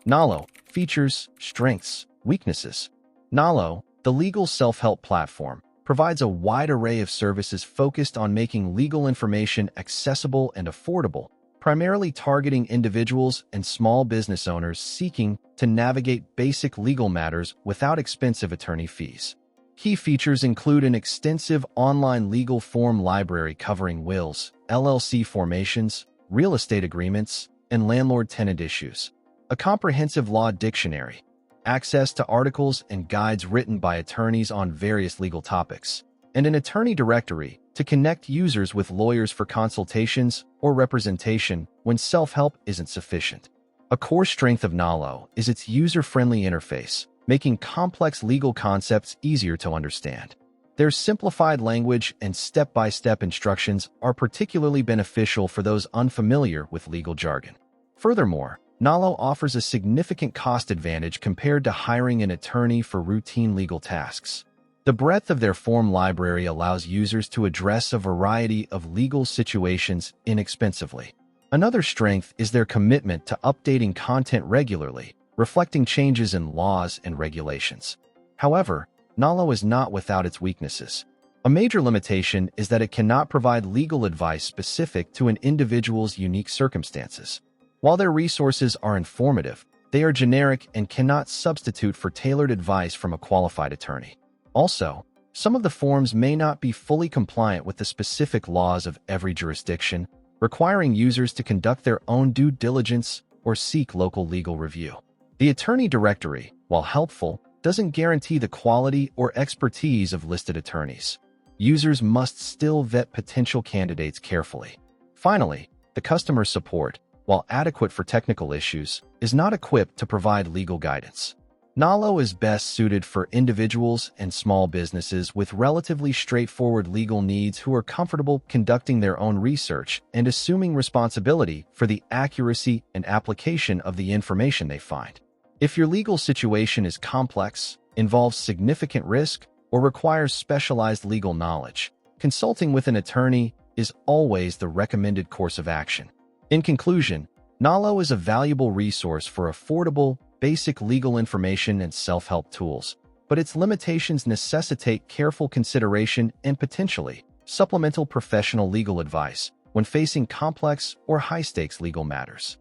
Nolo, features, strengths, weaknesses. Nolo, the legal self-help platform, provides a wide array of services focused on making legal information accessible and affordable, primarily targeting individuals and small business owners seeking to navigate basic legal matters without expensive attorney fees. Key features include an extensive online legal form library covering wills, LLC formations, real estate agreements, and landlord-tenant issues, a comprehensive law dictionary, access to articles and guides written by attorneys on various legal topics, and an attorney directory to connect users with lawyers for consultations or representation when self-help isn't sufficient. A core strength of Nolo is its user-friendly interface, making complex legal concepts easier to understand. Their simplified language and step-by-step instructions are particularly beneficial for those unfamiliar with legal jargon. Furthermore, Nolo offers a significant cost advantage compared to hiring an attorney for routine legal tasks. The breadth of their form library allows users to address a variety of legal situations inexpensively. Another strength is their commitment to updating content regularly, reflecting changes in laws and regulations. However, Nolo is not without its weaknesses. A major limitation is that it cannot provide legal advice specific to an individual's unique circumstances. While their resources are informative, they are generic and cannot substitute for tailored advice from a qualified attorney. Also, some of the forms may not be fully compliant with the specific laws of every jurisdiction, requiring users to conduct their own due diligence or seek local legal review. The attorney directory, while helpful, doesn't guarantee the quality or expertise of listed attorneys. Users must still vet potential candidates carefully. Finally, the customer support, while adequate for technical issues, is not equipped to provide legal guidance. Nolo is best suited for individuals and small businesses with relatively straightforward legal needs who are comfortable conducting their own research and assuming responsibility for the accuracy and application of the information they find. If your legal situation is complex, involves significant risk, or requires specialized legal knowledge, consulting with an attorney is always the recommended course of action. In conclusion, Nolo is a valuable resource for affordable, basic legal information and self-help tools, but its limitations necessitate careful consideration and potentially supplemental professional legal advice when facing complex or high-stakes legal matters.